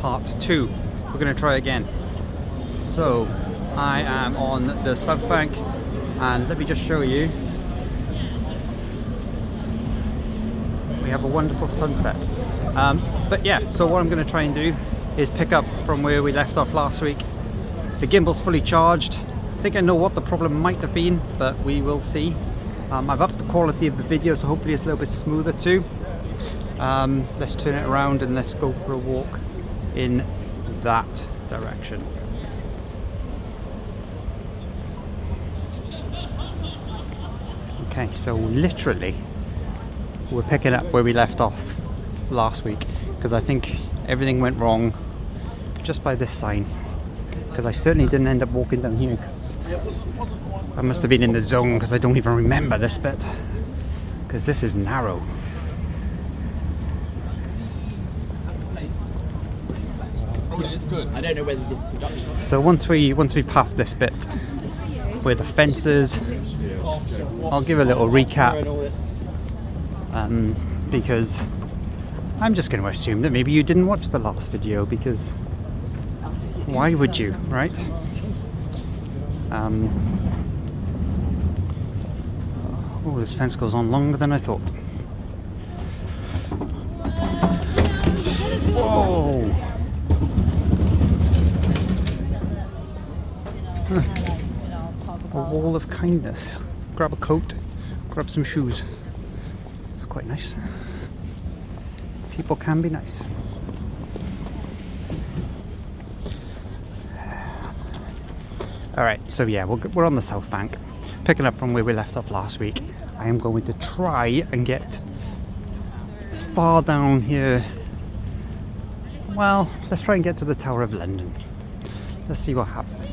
part 2. We're going to try again. So I am on the Southbank, and let me just show you. We have a wonderful sunset. But yeah, so what I'm going to try and do is pick up from where we left off last week. The gimbal's fully charged. I think I know what the problem might have been, but we will see. I've upped the quality of the video, so hopefully it's a little bit smoother too. Let's turn it around and let's go for a walk in that direction. Okay, so literally we're picking up where we left off last week, because I think everything went wrong just by this sign, because I certainly didn't end up walking down here, because I must have been in the zone, because I don't even remember this bit, because this is narrow. It's good. I don't know whether this production. So once we pass this bit where the fence is, I'll give a little recap, because I'm just going to assume that maybe you didn't watch the last video, because why would you, right? Oh, this fence goes on longer than I thought. Whoa! A wall of kindness. Grab a coat, grab some shoes. It's quite nice. People can be nice. Alright, so yeah, we're on the Southbank, picking up from where we left off last week. I am going to try and get as far down here. Well, let's try and get to the Tower of London. Let's see what happens.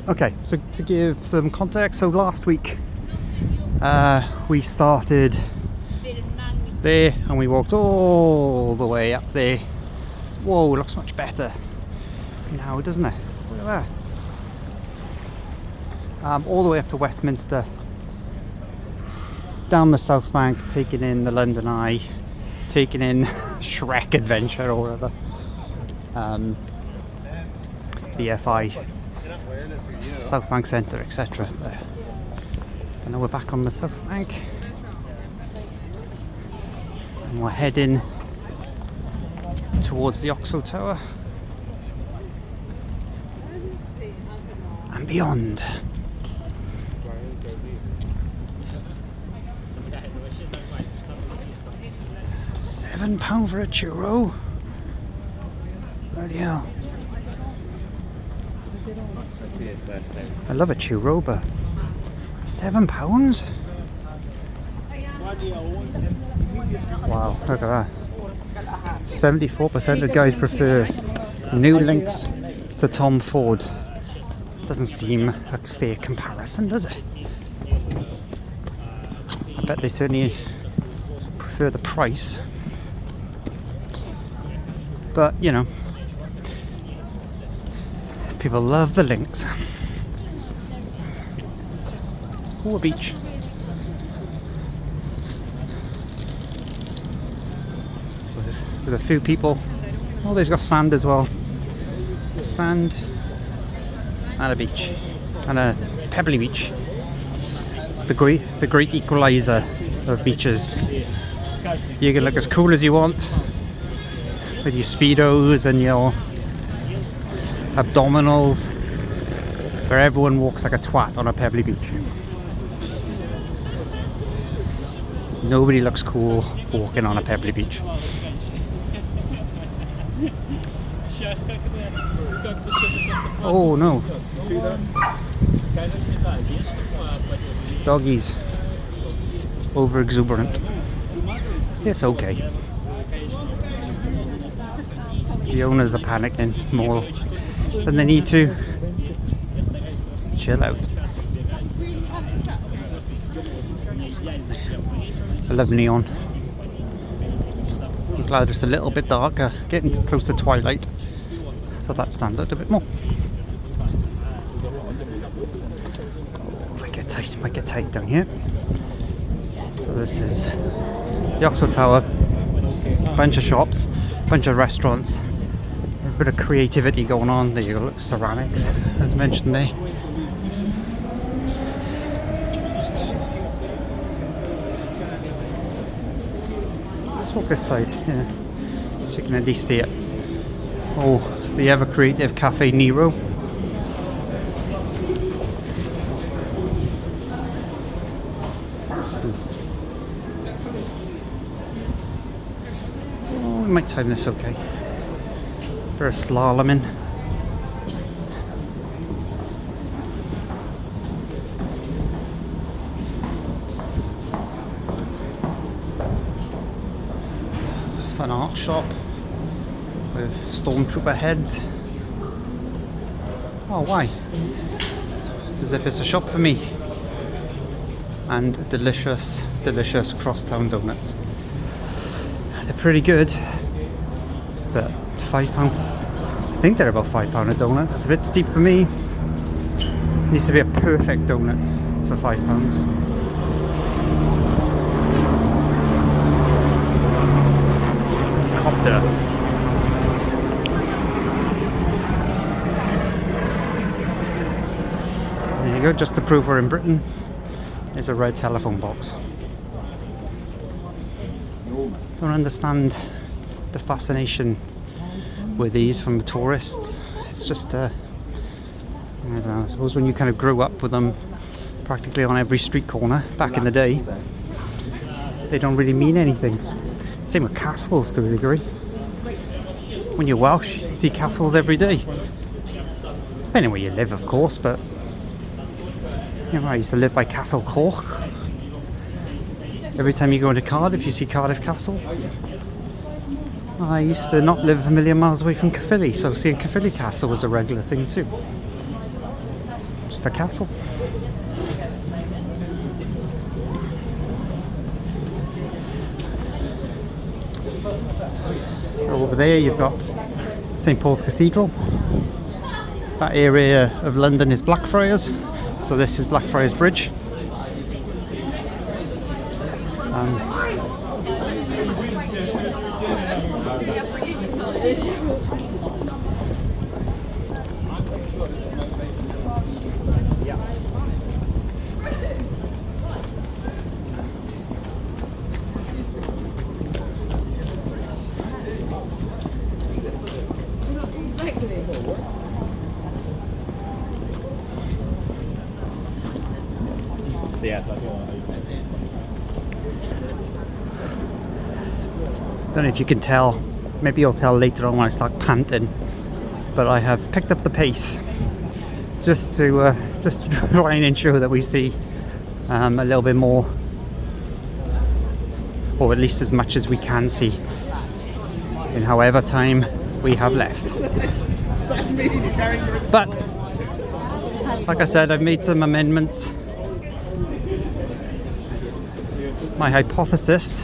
Okay, so to give some context, so last week we started there and we walked all the way up there. Whoa, looks much better now, doesn't it? Look at that. All the way up to Westminster, down the Southbank, taking in the London Eye, taking in Shrek Adventure or whatever, BFI, Southbank Centre, etc. And now we're back on the Southbank, and we're heading towards the Oxo Tower and beyond. £7 for a churro? Bloody hell. I love a churro, but £7? Wow, look at that. 74% of guys prefer new links to Tom Ford. Doesn't seem a fair comparison, does it? I bet they certainly prefer the price. But, you know, people love the links. Oh, a beach. With a few people. Oh, there's got sand as well. Sand and a beach. And a pebbly beach. The great equalizer of beaches. You can look as cool as you want with your speedos and your abdominals, where everyone walks like a twat on a pebbly beach. Nobody looks cool walking on a pebbly beach. Oh no. Doggies. Over exuberant. It's okay. The owners are panicking more than they need to. Just chill out. I love neon. I'm glad it's a little bit darker, getting close to twilight, so that stands out a bit more. Oh, might get tight down here. So this is the Oxo Tower, bunch of shops, bunch of restaurants, There's a bit of creativity going on. There you go, look, ceramics, as mentioned there. Let's walk this side, yeah. So you can at least see it. Oh, the ever creative Cafe Nero. Oh, we might time this okay. For a slaloming. Fun art shop with stormtrooper heads. Oh, why? It's as if it's a shop for me. And delicious, delicious crosstown donuts. They're pretty good, but £5. I think they're about £5 a donut. That's a bit steep for me. Needs to be a perfect donut for £5. Copter. There you go, just to prove we're in Britain. Is a red telephone box. Don't understand the fascination with these from the tourists. It's just I don't know, I suppose when you kind of grew up with them practically on every street corner back in the day, they don't really mean anything. Same with castles to a degree. When you're Welsh, you see castles every day. Depending where you live, of course, but you know, I used to live by Castle Cork. Every time you go into Cardiff, you see Cardiff Castle. I used to not live a million miles away from Caerphilly, so seeing Caerphilly Castle was a regular thing too. It's just a castle. So over there you've got St Paul's Cathedral. That area of London is Blackfriars, so this is Blackfriars Bridge. Don't know if you can tell, maybe you'll tell later on when I start panting, but I have picked up the pace just to try and ensure that we see a little bit more, or at least as much as we can see in however time we have left. But like I said, I've made some amendments. My hypothesis,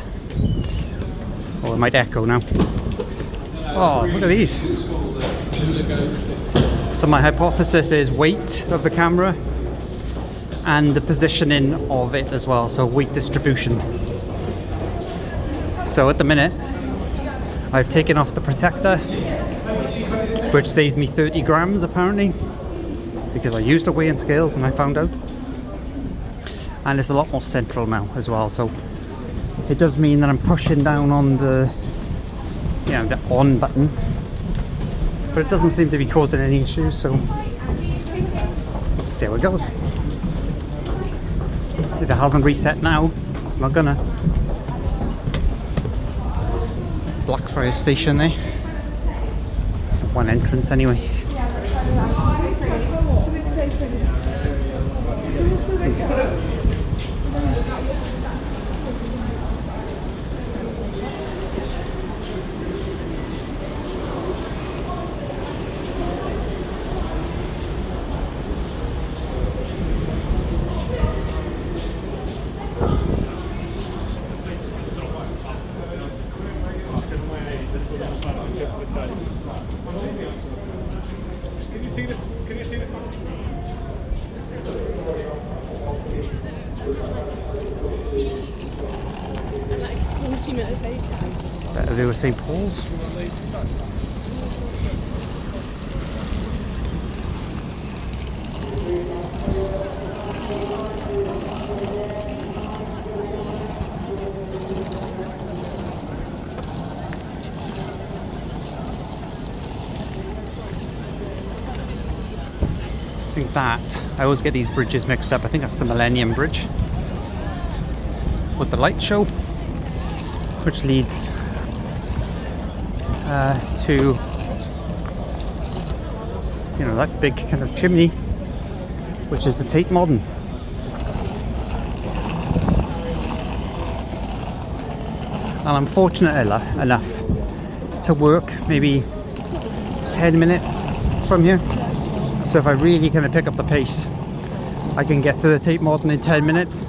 oh, it might echo now. Oh, look at these. So my hypothesis is weight of the camera and the positioning of it as well, so weight distribution. So at the minute I've taken off the protector, which saves me 30 grams apparently, because I used the weighing scales and I found out. And it's a lot more central now as well, so it does mean that I'm pushing down on the, you know, the on button, but it doesn't seem to be causing any issues, so let's see how it goes. If it hasn't reset now, it's not gonna. Blackfriars Station there. One entrance anyway. It's better to do with St Paul's. I think that, I always get these bridges mixed up. I think that's the Millennium Bridge with the light show, which leads to, you know, that big kind of chimney, which is the Tate Modern. And I'm fortunate enough to work maybe 10 minutes from here. So if I really kind of pick up the pace, I can get to the Tate Modern in 10 minutes.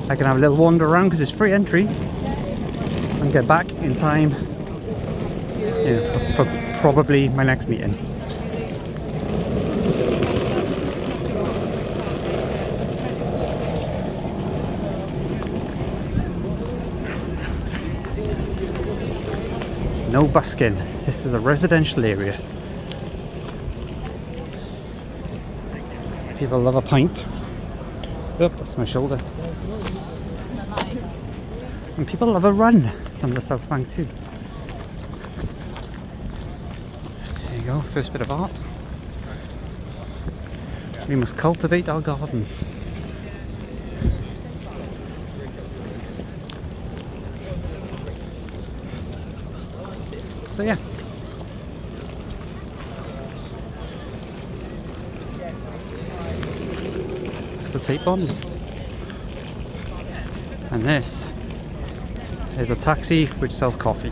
I can have a little wander around because it's free entry and get back in time, you know, for probably my next meeting. No busking. This is a residential area. People love a pint. Oop, that's my shoulder. And people love a run from the Southbank too. There you go, first bit of art. We must cultivate our garden. So yeah. It's the Tate Modern. And this is a taxi which sells coffee.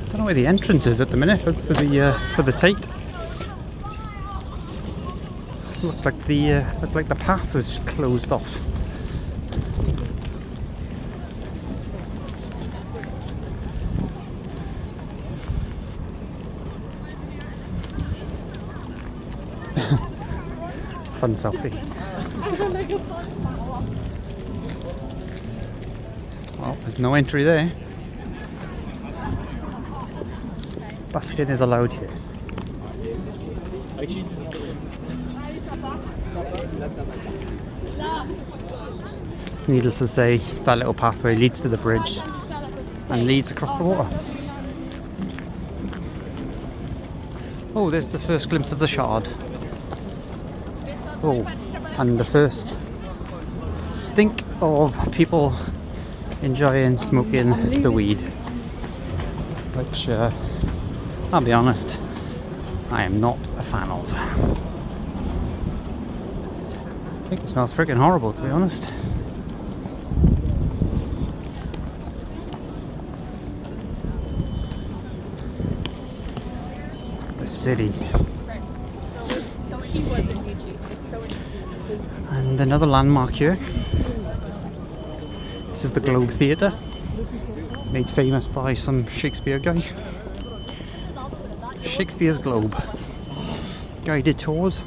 Don't know where the entrance is at the minute for the Tate. Looked like the path was closed off. Fun selfie. Well, there's no entry there. Busking is allowed here. Needless to say, that little pathway leads to the bridge and leads across the water. Oh, there's the first glimpse of the Shard. Oh, and the first stink of people enjoying smoking the weed, which I'll be honest, I am not a fan of. I think it smells freaking horrible, to be honest. The city. And another landmark here. This is the Globe Theatre, made famous by some Shakespeare guy. Shakespeare's Globe. Guided tours.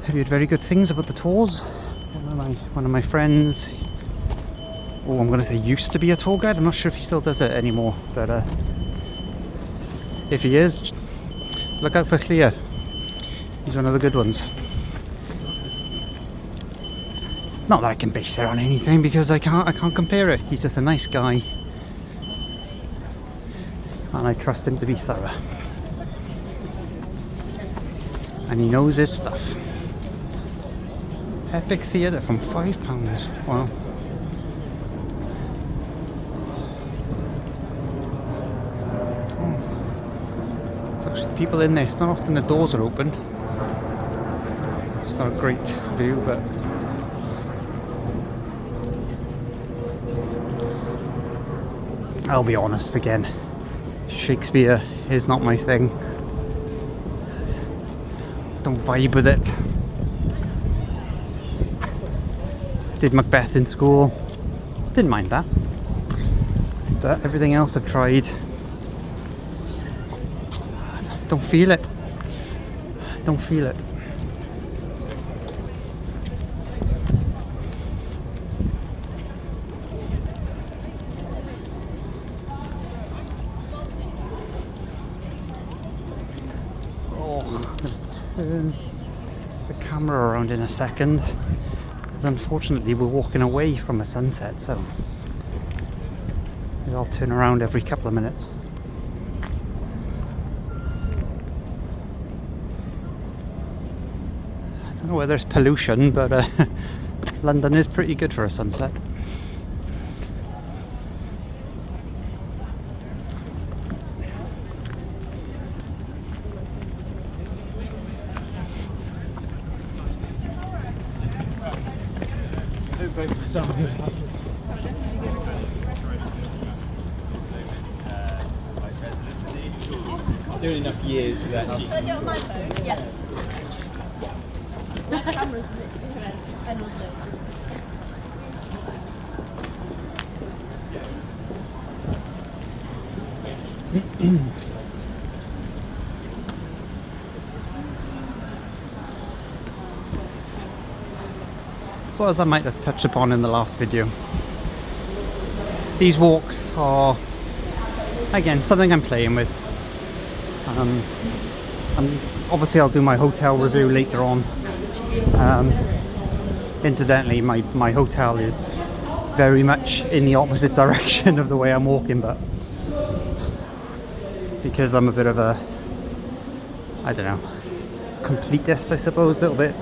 Have you heard very good things about the tours? One of my friends, I'm going to say used to be a tour guide. I'm not sure if he still does it anymore, but if he is, look out for Clea. He's one of the good ones. Not that I can base it on anything because I can't compare it. He's just a nice guy, and I trust him to be thorough. And he knows his stuff. Epic Theatre from £5. Wow. There's actually people in there. It's not often the doors are open. It's not a great view, but I'll be honest again. Shakespeare is not my thing. Don't vibe with it. Did Macbeth in school. Didn't mind that. But everything else I've tried, don't feel it. Don't feel it. turn the camera around in a second. But unfortunately, we're walking away from a sunset, so I'll turn around every couple of minutes. I don't know whether it's pollution, but London is pretty good for a sunset. Doing enough years to actually. Can I do it on my phone? Yeah. That camera's correct. And also. So as I might have touched upon in the last video, these walks are, again, something I'm playing with. And obviously I'll do my hotel review later on. Incidentally, my hotel is very much in the opposite direction of the way I'm walking, but because I'm a bit of a, I don't know, completist, I suppose, a little bit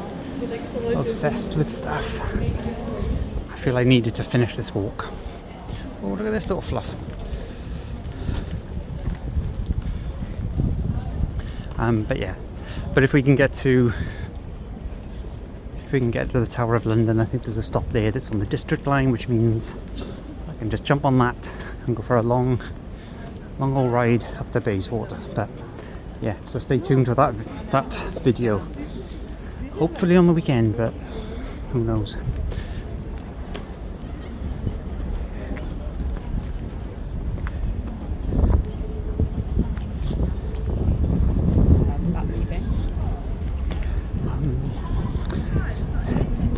obsessed with stuff, I feel I needed to finish this walk. Oh, look at this little fluff. But yeah, but if we can get to the Tower of London, I think there's a stop there that's on the District line, which means I can just jump on that and go for a long old ride up to Bayswater. But yeah, so stay tuned for that video. Hopefully on the weekend, but who knows.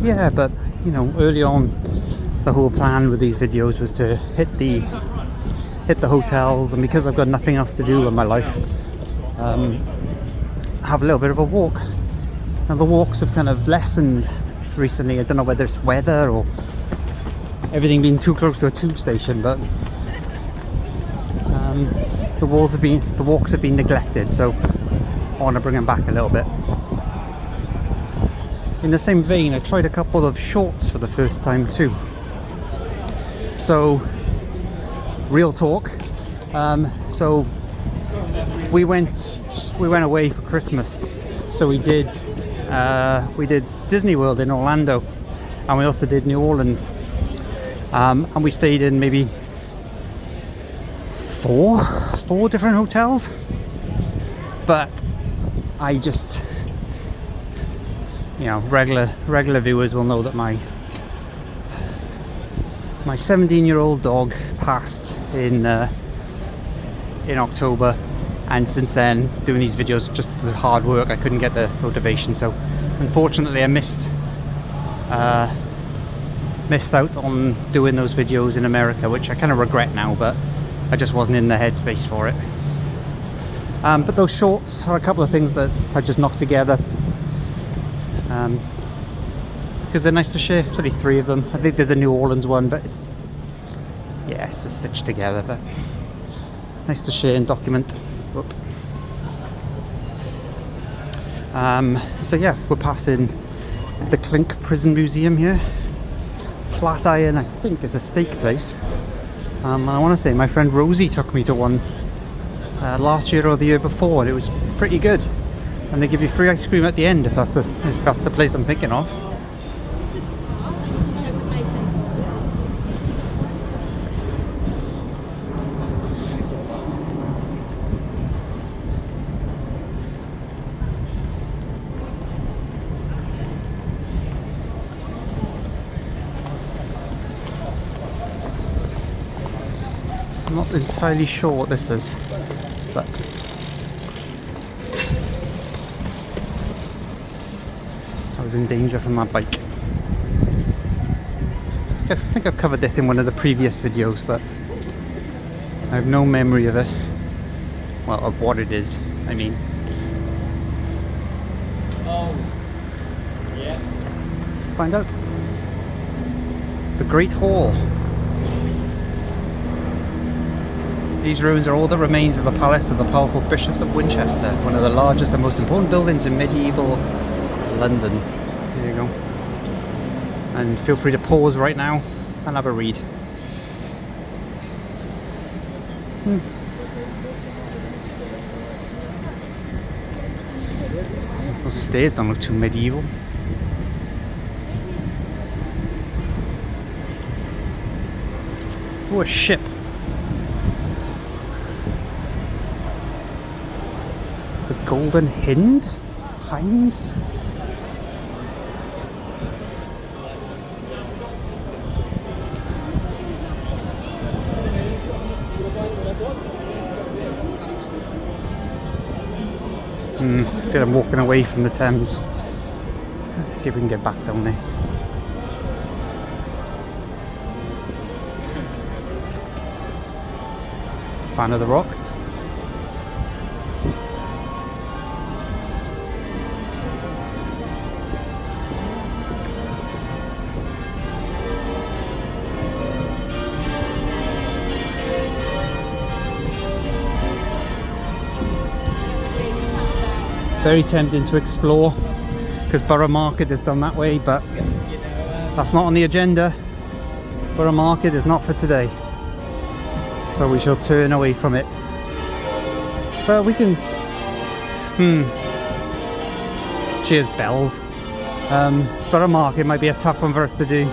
Yeah, but you know, early on, the whole plan with these videos was to hit the hotels, and because I've got nothing else to do in my life, have a little bit of a walk. Now the walks have kind of lessened recently. I don't know whether it's weather or everything being too close to a tube station, but the walks have been neglected, so I want to bring them back a little bit. In the same vein, I tried a couple of shorts for the first time too. So, real talk. So we went away for Christmas. So we did Disney World in Orlando, and we also did New Orleans. And we stayed in maybe four different hotels. But I just, you know, regular viewers will know that my 17-year-old dog passed in October, and since then doing these videos just was hard work. I couldn't get the motivation, so unfortunately I missed out on doing those videos in America, which I kind of regret now, but I just wasn't in the headspace for it. But those shorts are a couple of things that I just knocked together because they're nice to share. There's only 3 of them. I think there's a New Orleans one, but it's just stitched together, but nice to share and document. Whoop. So yeah, we're passing the Clink Prison Museum here. Flatiron, I think, is a steak place. And I want to say my friend Rosie took me to one last year or the year before, and it was pretty good. And they give you free ice cream at the end if that's the place I'm thinking of. I'm not entirely sure what this is, but I was in danger from that bike. I think I've covered this in one of the previous videos, but I have no memory of it. Well, of what it is, I mean. Let's find out. The Great Hall. These ruins are all that remains of the palace of the powerful bishops of Winchester, one of the largest and most important buildings in medieval London. There you go. And feel free to pause right now and have a read. Those stairs don't look too medieval. Oh, a ship. The Golden Hind? Hind? I feel I'm walking away from the Thames. Let's see if we can get back down there. Fan of the Rock. Very tempting to explore because Borough Market is done that way, but that's not on the agenda. Borough Market is not for today, so we shall turn away from it. But we can cheers bells. Borough Market might be a tough one for us to do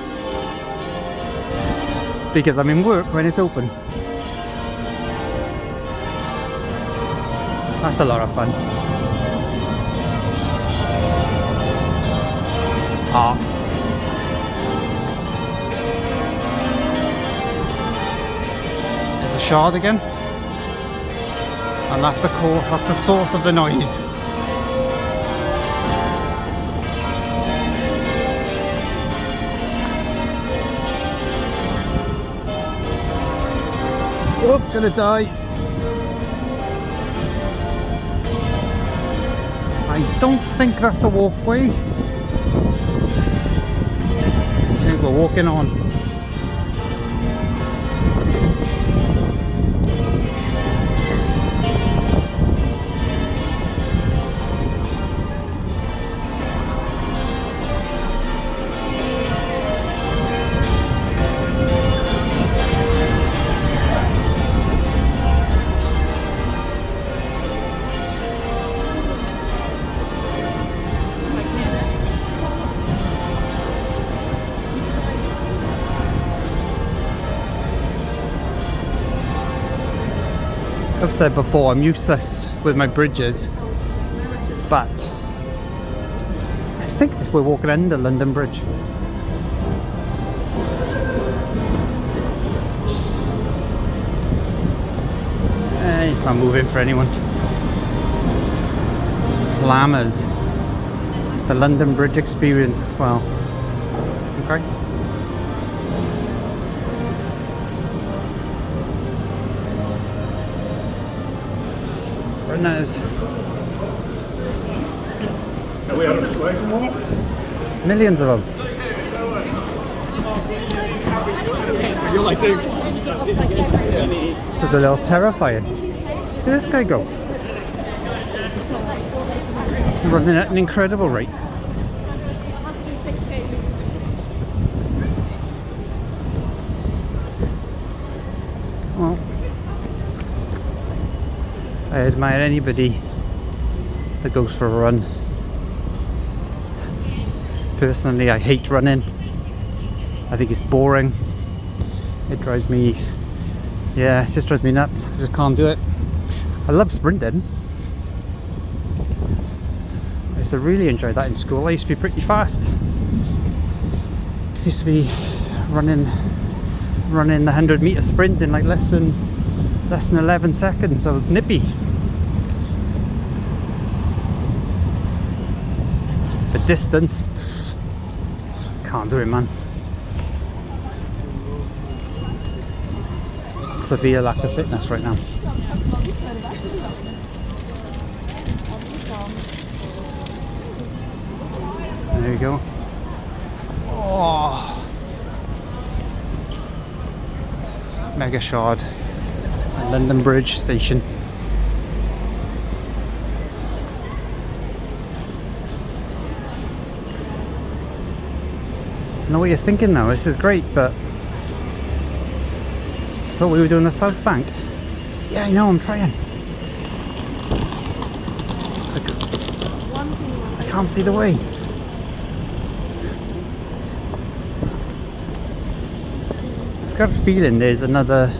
because I'm in work when it's open. That's a lot of fun. Art. There's the Shard again, and that's the core. That's the source of the noise. Oh, gonna die. I don't think that's a walkway. I think we're walking on. I've said before, I'm useless with my bridges, but I think that we're walking under London Bridge. It's not moving for anyone. Slammers. The London Bridge experience as well. Okay. Knows. Are we on this way for more? Millions of them. You're like, dude. This is a little terrifying. Look at this guy go. Running at an incredible rate. Well, I admire anybody that goes for a run. Personally, I hate running. I think it's boring. It drives me, it just drives me nuts. I just can't do it. I love sprinting. I used to really enjoy that in school. I used to be pretty fast. I used to be running the 100-meter sprint in like less than 11 seconds. I was nippy. The distance, can't do it, man. Severe lack of fitness right now. There you go. Oh, Mega Shard and London Bridge Station. I know what you're thinking now, this is great, but I thought we were doing the Southbank. Yeah, I know, I'm trying. I can't see the way. I've got a feeling there's another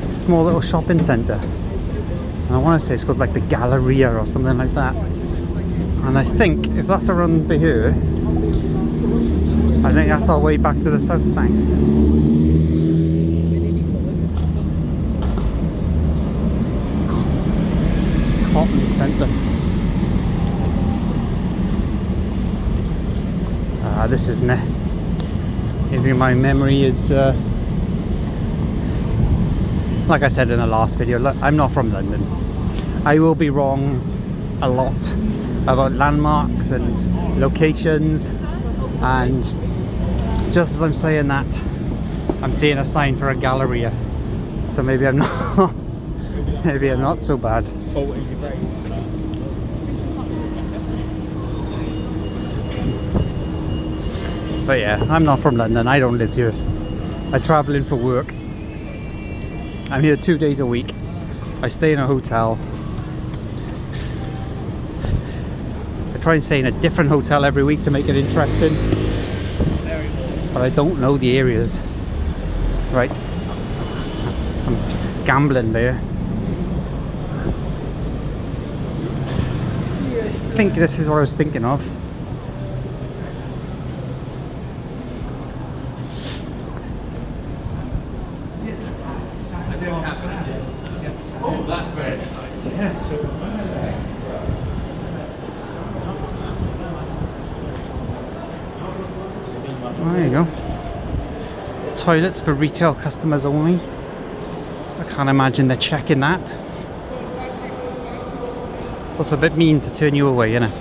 small little shopping centre. And I want to say it's called like the Galleria or something like that. And I think if that's around here, I think that's our way back to the Southbank. Cotton Centre. This isn't it. Maybe my memory is like I said in the last video, look, I'm not from London. I will be wrong a lot about landmarks and locations, and just as I'm saying that, I'm seeing a sign for a Galleria, so maybe I'm not maybe I'm not so bad. But yeah, I'm not from London, I don't live here. I travel in for work. I'm here 2 days a week. I stay in a hotel. I try and stay in a different hotel every week to make it interesting. But I don't know the areas. Right. I'm gambling there. I think this is what I was thinking of. Oh, that's very exciting. Yeah, so There you go. Toilets for retail customers only. I can't imagine they're checking that. It's also a bit mean to turn you away, isn't it?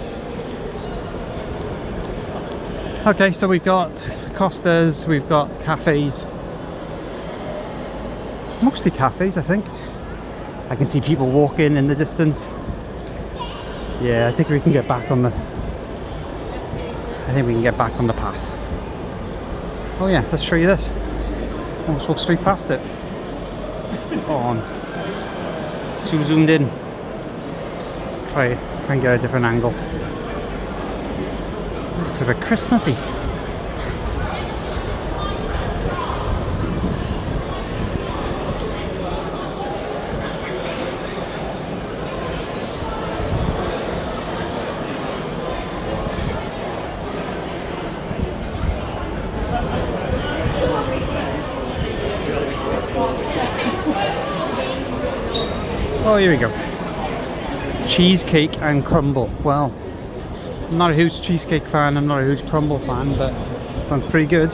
Okay, so we've got Costas, we've got cafes. Mostly cafes, I think. I can see people walking in the distance. Yeah, I think we can get back on the... I think we can get back on the path. Oh yeah, let's show you this. Almost walk straight past it. Go on. Too zoomed in. Try and get a different angle. Looks a bit Christmassy. Oh, here we go. Cheesecake and crumble. Well, I'm not a huge cheesecake fan, I'm not a huge crumble fan, but sounds pretty good.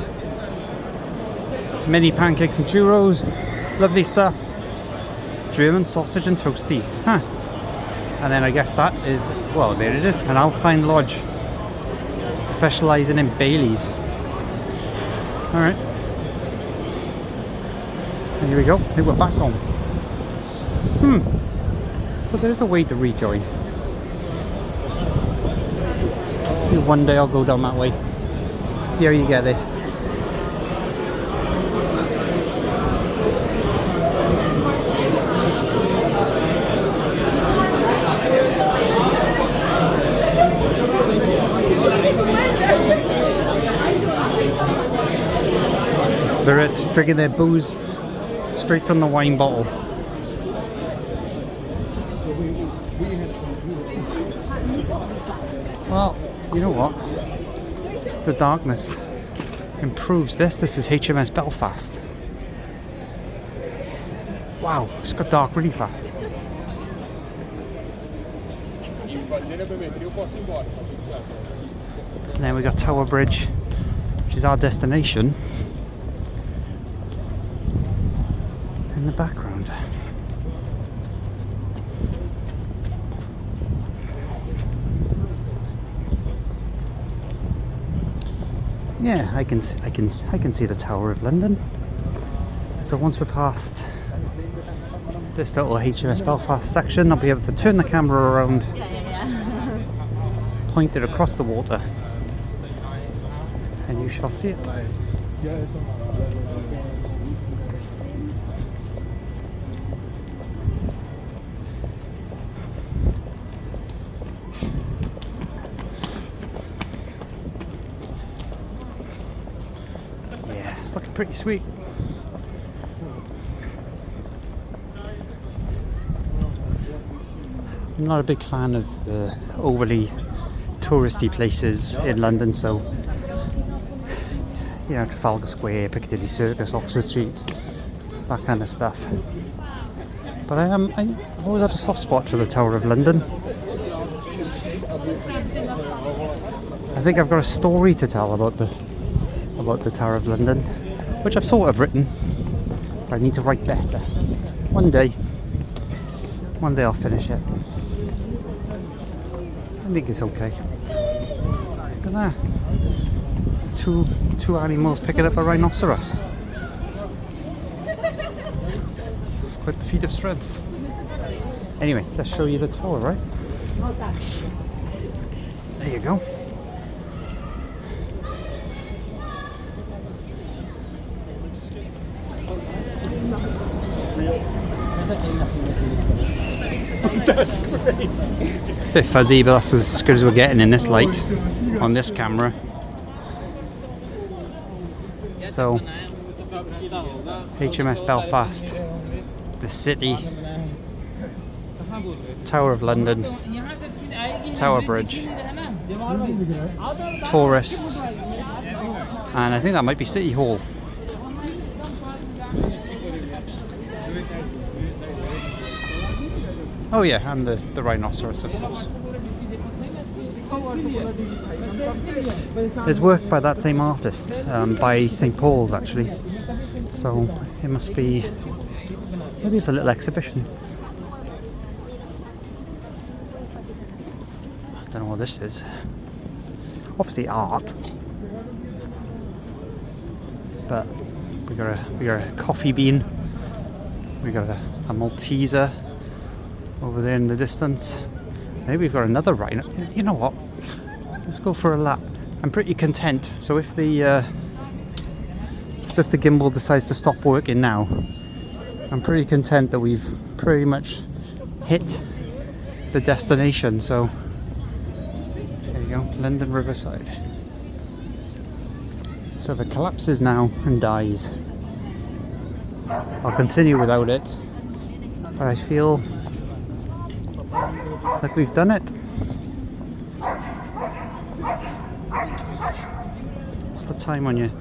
Mini pancakes and churros. Lovely stuff. German sausage and toasties. Huh. And then I guess that is, well, there it is, an Alpine Lodge. Specialising in Baileys. Alright. And here we go. I think we're back home. So there's a way to rejoin. Maybe one day I'll go down that way. See how you get there. That's the spirit, drinking their booze straight from the wine bottle. Well, you know what? The darkness improves this. This is HMS Belfast. Wow, it's got dark really fast. And then we got Tower Bridge, which is our destination, in the background. yeah, I can see the Tower of London. So once we're past this little HMS Belfast section, I'll be able to turn the camera around, point it across the water, and you shall see it. Yeah, it's looking pretty sweet. I'm not a big fan of the overly touristy places in London, so you know, Trafalgar Square, Piccadilly Circus, Oxford Street, that kind of stuff. But I've always had a soft spot for the Tower of London. I think I've got a story to tell about the Tower of London, which I've sort of written, but I need to write better. One day I'll finish it. I think it's okay. Look at that. Two animals picking up a rhinoceros. It's quite the feat of strength. Anyway, let's show you the tower, right? There you go. That's crazy. A bit fuzzy, but that's as good as we're getting in this light on this camera. So, HMS Belfast, the city, Tower of London, Tower Bridge, tourists, and I think that might be City Hall. Oh yeah, and the rhinoceros, of course. There's work by that same artist, by St. Paul's actually. So it must be, maybe it's a little exhibition. I don't know what this is. Obviously art. But we got a coffee bean. We got a Malteser over there in the distance. Maybe we've got another rhino. You know what? Let's go for a lap. I'm pretty content. So if the gimbal decides to stop working now, I'm pretty content that we've pretty much hit the destination. So there you go, London Riverside. So if it collapses now and dies, I'll continue without it. But I feel like we've done it. What's the time on you?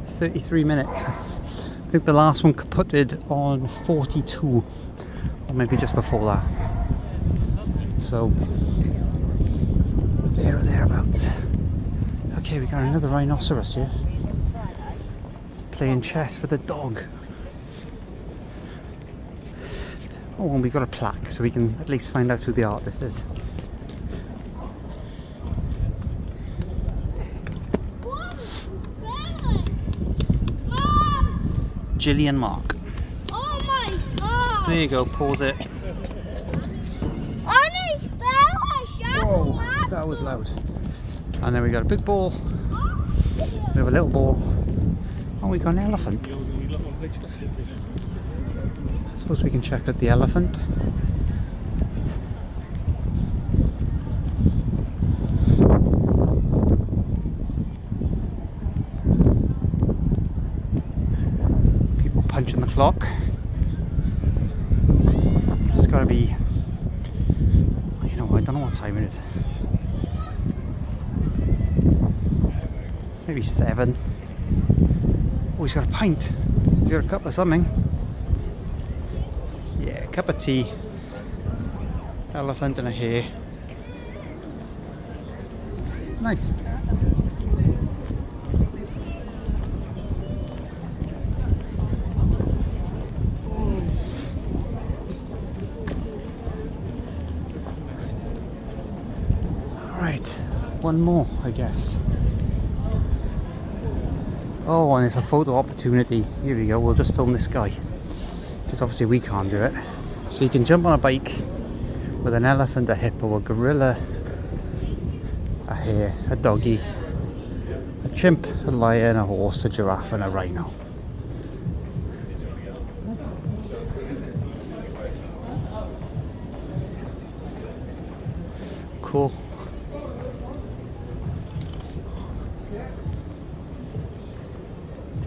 33 minutes. I think the last one put it on 42, or maybe just before that. So there or thereabouts. Okay, we got another rhinoceros here playing chess with a dog. Oh, and we got a plaque, so we can at least find out who the artist is. Gillian Mark. Oh my god! There you go, pause it. Honest bear, Whoa, that was loud. And then we got a big ball, we have a little ball, and we got an elephant. I suppose we can check out the elephant. People punching the clock. It's got to be, you know, I don't know what time it is. Maybe 7. Oh, he's got a pint. He's got a cup of something. Yeah, a cup of tea. Elephant and a hare. Nice. Alright, one more, I guess. Oh, and it's a photo opportunity. Here we go, we'll just film this guy. Because obviously we can't do it. So you can jump on a bike with an elephant, a hippo, a gorilla, a hare, a doggy, a chimp, a lion, a horse, a giraffe and a rhino. Cool.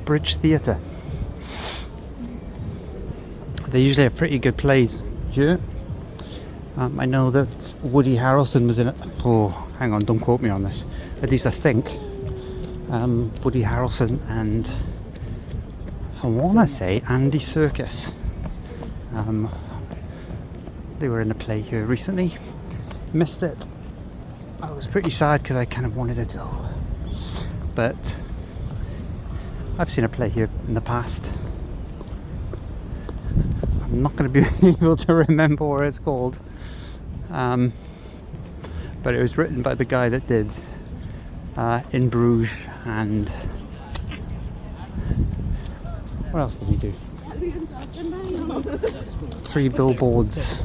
Bridge Theatre. They usually have pretty good plays here. I know that Woody Harrelson was in it. Oh, hang on, don't quote me on this. At least I think Woody Harrelson and I want to say Andy Serkis. They were in a play here recently. Missed it. I was pretty sad because I kind of wanted to go. But I've seen a play here in the past. I'm not going to be able to remember what it's called. But it was written by the guy that did In Bruges and what else did he do? 3 Billboards,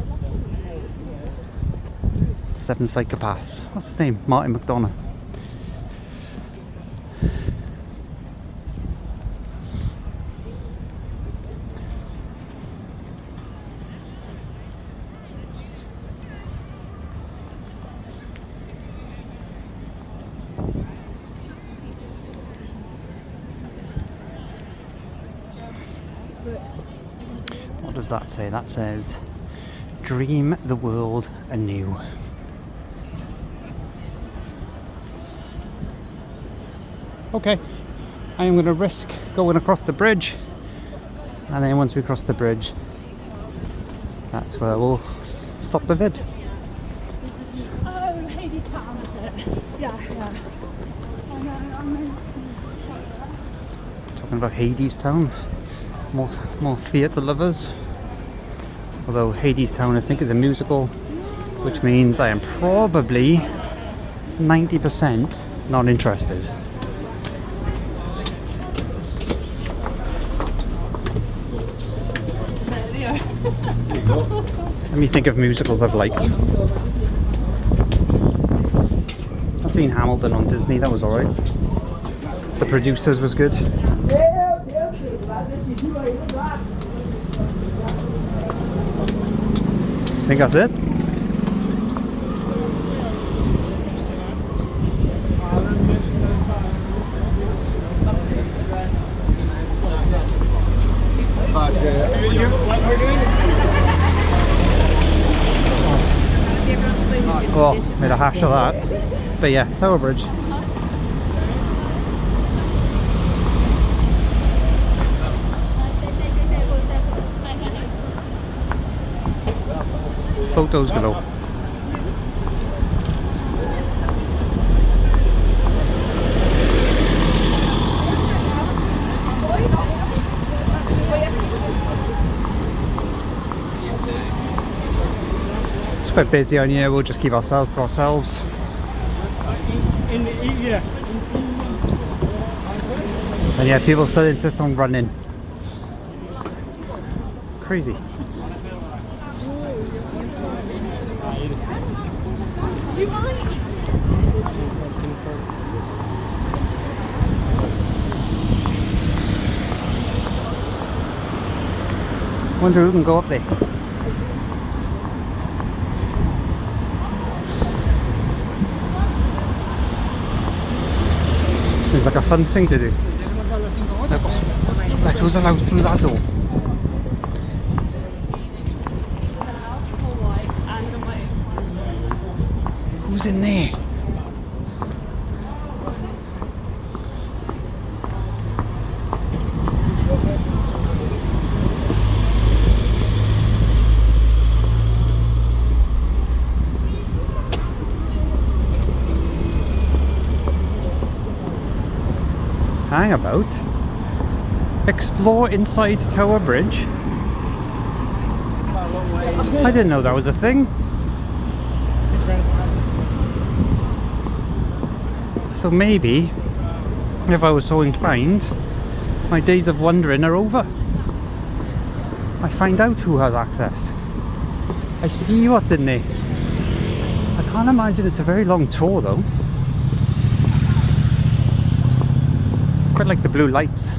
7 Psychopaths. What's his name? Martin McDonough. What does that say? That says, dream the world anew. Okay, I am going to risk going across the bridge, and then once we cross the bridge, that's where we'll stop the vid. Oh, Hades Town, is it? Yeah, yeah. I know. Talking about Hades Town, more theatre lovers. Although Hades Town I think is a musical, which means I am probably 90% not interested. Let me think of musicals I've liked. I've seen Hamilton on Disney, that was alright. The Producers was good. I think that's it. Well, made a hash of that. But yeah, Tower Bridge. Photos galore. It's quite busy on here, we'll just keep ourselves to ourselves. And yeah, people still insist on running. Crazy. Wonder who can go up there. Seems like a fun thing to do. That goes allowed through that door. Who's in there? Hang about. Explore inside Tower Bridge. I didn't know that was a thing. So maybe if I was so inclined, my days of wondering are over. I find out who has access. I see what's in there. I can't imagine it's a very long tour though. Quite like the blue lights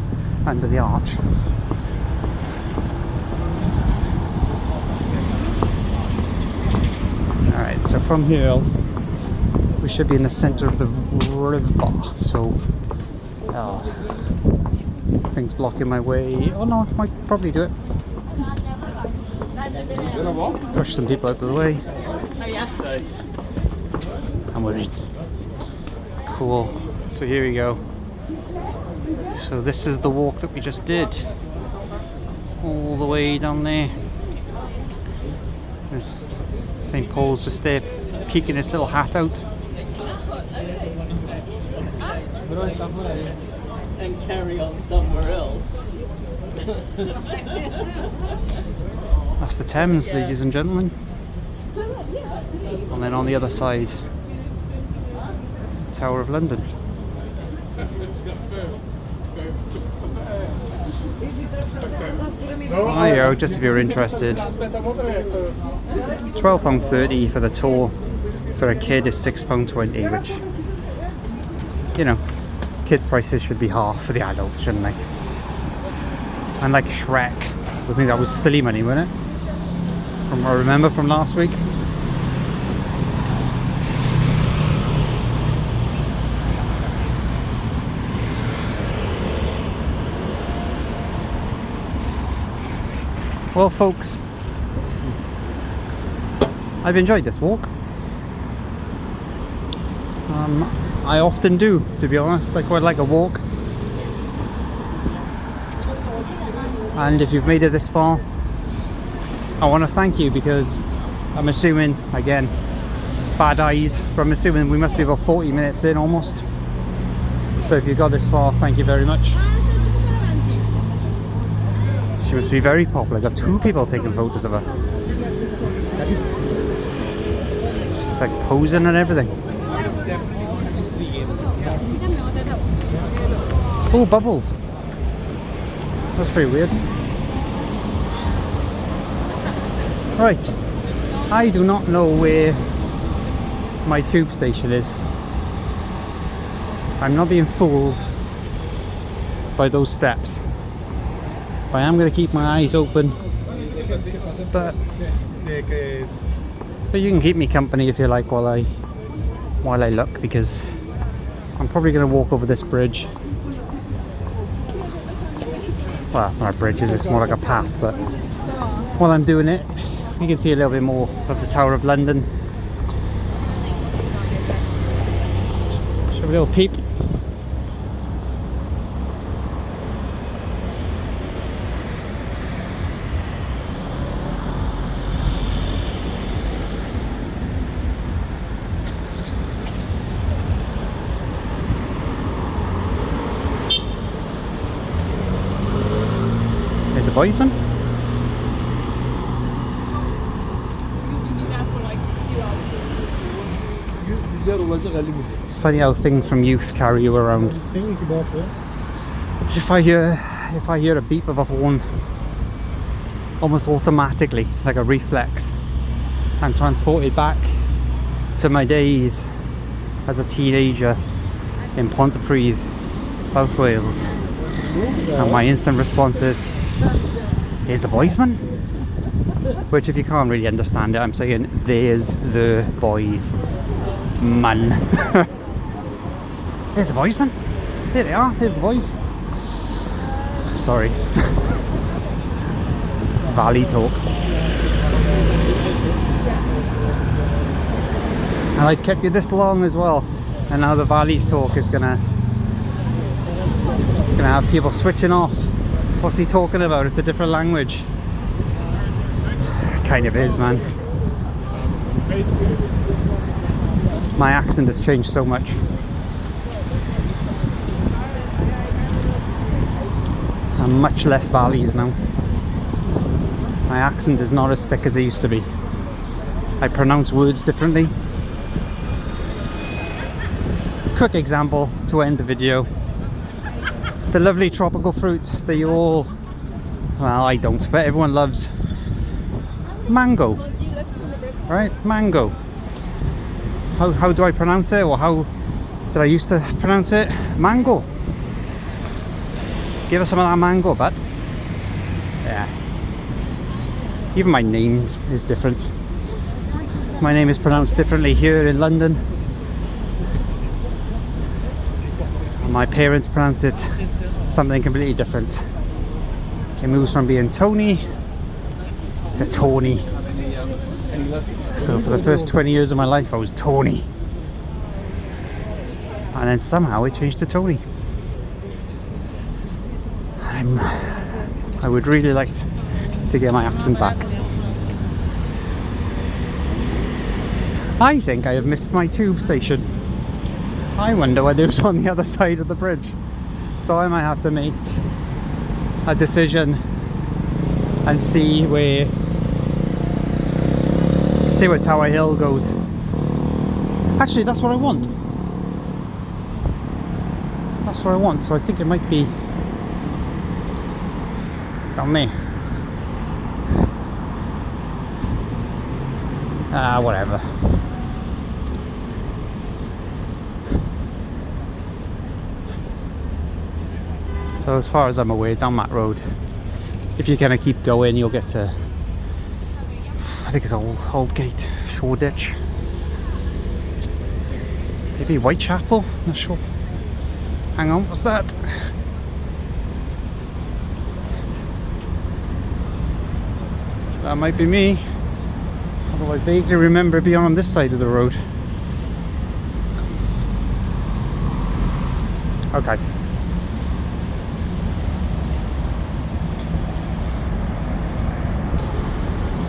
under the arch. Alright, so from here we should be in the centre of the river, so things blocking my way. Oh no, I might probably do it. Push some people out of the way. And we're in. Cool. So here we go. So this is the walk that we just did. All the way down there. There's St. Paul's just there, peeking his little hat out. And carry on somewhere else. That's the Thames, ladies and gentlemen. And then on the other side, Tower of London. There you go, just if you're interested. £12.30 for the tour. For a kid is £6.20, which, you know, kids' prices should be half for the adults, shouldn't they? And like Shrek, so I think that was silly money, wasn't it? From what I remember from last week. Well, folks, I've enjoyed this walk. I often do, to be honest. I quite like a walk. And if you've made it this far, I want to thank you, because I'm assuming, again, bad eyes, but I'm assuming we must be about 40 minutes in almost. So if you got this far, thank you very much. She must be very popular. I got 2 people taking photos of her. She's like posing and everything. Oh, bubbles. That's pretty weird. Right. I do not know where my tube station is. I'm not being fooled by those steps. I am going to keep my eyes open, but you can keep me company if you like while I look, because I'm probably going to walk over this bridge. Well, that's not a bridge, is it? It's more like a path, but while I'm doing it, you can see a little bit more of the Tower of London. Show a little peep. There's a policeman. It's funny how things from youth carry you around. If I hear a beep of a horn, almost automatically, like a reflex, I'm transported back to my days as a teenager in Pontypridd, South Wales. And my instant response is, "Here's the boysman." Which, if you can't really understand it, I'm saying, "There's the boys, man." There's the boysman. There they are. There's the boys. Sorry. Valley talk. And I kept you this long as well, and now the Valley's talk is gonna have people switching off. What's he talking about? It's a different language. Kind of is, man. My accent has changed so much. I'm much less Valleys now. My accent is not as thick as it used to be. I pronounce words differently. Quick example to end the video. the lovely tropical fruit that you all, well, I don't, but everyone loves. Mango, right? Mango. How do I pronounce it, or how did I used to pronounce it? Mango. Give us some of that mango, but yeah. Even my name is different. My name is pronounced differently here in London. And my parents pronounce it something completely different. It moves from being Tony to Tony. So for the first 20 years of my life I was Tony. And then somehow it changed to Tony. I would really like to get my accent back. I think I have missed my tube station. I wonder whether it was on the other side of the bridge. So I might have to make a decision and see where Tower Hill goes. Actually, that's what I want. That's what I want. So I think it might be down there. Whatever. So as far as I'm aware, down that road, if you kind of keep going, you'll get to, I think it's Aldgate, Shoreditch, maybe Whitechapel, not sure. Hang on, what's that? That might be me, although I vaguely remember being on this side of the road. Okay.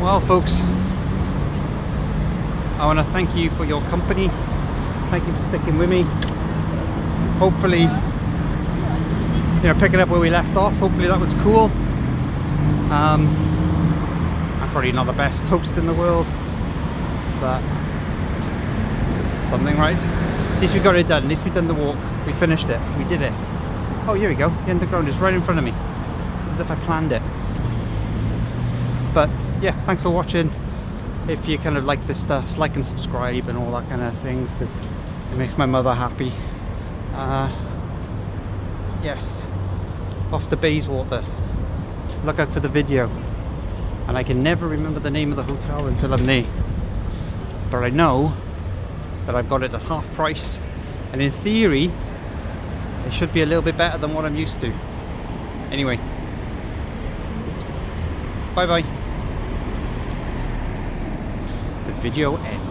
Well, folks, I want to thank you for your company. Thank you for sticking with me. Hopefully, picking up where we left off. Hopefully that was cool. I'm probably not the best host in the world, but something, right? At least we got it done. At least we done the walk. We finished it. We did it. Oh, here we go. The underground is right in front of me. It's as if I planned it. But yeah, thanks for watching. If you kind of like this stuff, like and subscribe and all that kind of things, because it makes my mother happy. Yes, off to Bayswater. Look out for the video. And I can never remember the name of the hotel until I'm there. But I know that I've got it at half price, and in theory it should be a little bit better than what I'm used to. Anyway, bye bye. The video ends.